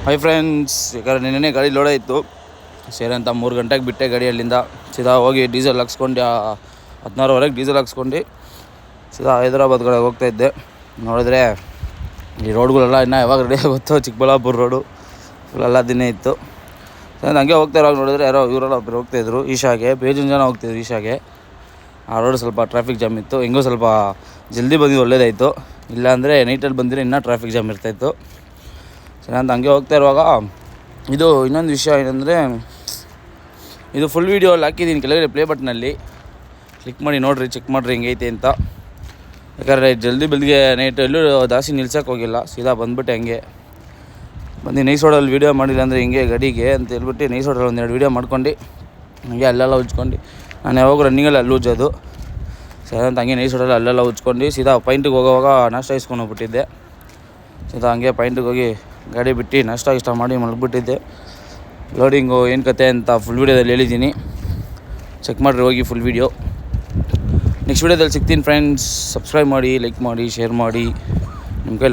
Hi friends, ಯಾಕಂದರೆ ನಿನ್ನೆ ಗಾಡಿ ಲೋಡ್ ಆಯಿತು ಸೇರಿ ಅಂತ 3 ಗಂಟೆಗೆ ಬಿಟ್ಟೆ ಗಾಡಿ. ಅಲ್ಲಿಂದ ಸೀದಾ ಹೋಗಿ ಡೀಸೆಲ್ ಹಾಕ್ಸ್ಕೊಂಡು 16ವರೆಗೆ ಡೀಸೆಲ್ ಹಾಕ್ಸ್ಕೊಂಡು ಸೀದಾ ಹೈದರಾಬಾದ್ ಕಡೆ ಹೋಗ್ತಾಯಿದ್ದೆ. ನೋಡಿದ್ರೆ ಈ ರೋಡ್ಗಳೆಲ್ಲ ಇನ್ನೂ ಯಾವಾಗ ರೆಡಿ ಆಗುತ್ತೋ, ಚಿಕ್ಕಬಳ್ಳಾಪುರ ರೋಡು ಫುಲ್ಲೆಲ್ಲ ದಿನ ಇತ್ತು. ಹಂಗೆ ಹೋಗ್ತಾ ಇರುವಾಗ ನೋಡಿದ್ರೆ ಯಾರೋ ಇವರೆಲ್ಲ ಒಬ್ಬರು ಹೋಗ್ತಾಯಿದ್ರು ಈಶಾಗೆ, ಬೇಜನ್ ಜನ ಹೋಗ್ತಾಯಿದ್ರು ಈಶಾಗೆ. ಆ ರೋಡ್ ಸ್ವಲ್ಪ ಟ್ರಾಫಿಕ್ ಜಾಮ್ ಇತ್ತು. ಹೆಂಗೋ ಸ್ವಲ್ಪ ಜಲ್ದಿ ಬಂದಿದ್ದು ಒಳ್ಳೇದಾಯಿತು, ಇಲ್ಲಾಂದರೆ ನೈಟಲ್ಲಿ ಬಂದಿರೋ ಇನ್ನೂ ಟ್ರಾಫಿಕ್ ಜಾಮ್ ಇರ್ತಾಯಿತ್ತು. ಸರಿ ಅಂತ ಹಂಗೆ ಹೋಗ್ತಾ ಇರುವಾಗ ಇದು ಇನ್ನೊಂದು ವಿಷಯ ಏನಂದರೆ, ಇದು ಫುಲ್ ವೀಡಿಯೋ ಅಲ್ಲಿ ಹಾಕಿದ್ದೀನಿ ಕೆಳಗಡೆ ಪ್ಲೇ ಬಟ್ನಲ್ಲಿ, ಕ್ಲಿಕ್ ಮಾಡಿ ನೋಡಿರಿ, ಚೆಕ್ ಮಾಡಿರಿ ಹೆಂಗೈತೆ ಅಂತ. ಯಾಕಂದರೆ ಜಲ್ದಿ ಬೆಳಗ್ಗೆ ನೈಟ್ ಎಲ್ಲೂ ಜಾಸ್ತಿ ನಿಲ್ಸೋಕೆ ಹೋಗಿಲ್ಲ, ಸೀದಾ ಬಂದುಬಿಟ್ಟೆ. ಹಂಗೆ ಬಂದು ನೈಸ್ ರೋಡಲ್ಲಿ ವೀಡಿಯೋ ಮಾಡಿಲ್ಲ ಅಂದರೆ ಹಿಂಗೆ ಗಾಡಿಗೆ ಅಂತ ಹೇಳ್ಬಿಟ್ಟು ನೈಸ್ ರೋಡಲ್ಲಿ ಒಂದೆರಡು ವೀಡಿಯೋ ಮಾಡ್ಕೊಂಡು ಹಂಗೆ ಅಲ್ಲೆಲ್ಲ ಉಜ್ಕೊಂಡು, ನಾನು ಯಾವಾಗ ರನ್ನಿಂಗಲ್ಲಿ ಅಲ್ಲಿ ಉಜ್ಜೋದು. ಸರಿ ಅಂತ ಹಂಗೆ ನೈಸ್ ರೋಡಲ್ಲಿ ಅಲ್ಲೆಲ್ಲ ಉಜ್ಕೊಂಡು ಸೀದಾ ಪಾಯಿಂಟಿಗೆ ಹೋಗೋವಾಗ ನಾಷ್ಟ ಇಸ್ಕೊಂಡು ಹೋಗ್ಬಿಟ್ಟಿದ್ದೆ. ಸೀದಾ ಹಂಗೆ ಪಾಯಿಂಟಿಗೆ ಹೋಗಿ ಗಾಡಿ ಬಿಟ್ಟು ನಾಷ್ಟ ಇಷ್ಟ ಮಾಡಿ ಮಲಗಿಬಿಟ್ಟಿದ್ದೆ. ಲೋಡಿಂಗು ಏನು ಕತೆ ಅಂತ ಫುಲ್ ವೀಡಿಯೋದಲ್ಲಿ ಹೇಳಿದ್ದೀನಿ, ಚೆಕ್ ಮಾಡಿರಿ ಹೋಗಿ ಫುಲ್ ವೀಡಿಯೋ. ನೆಕ್ಸ್ಟ್ ವೀಡಿಯೋದಲ್ಲಿ ಸಿಗ್ತೀನಿ ಫ್ರೆಂಡ್ಸ್. ಸಬ್ಸ್ಕ್ರೈಬ್ ಮಾಡಿ, ಲೈಕ್ ಮಾಡಿ, ಶೇರ್ ಮಾಡಿ. ನಿಮ್ಮ ಕೈ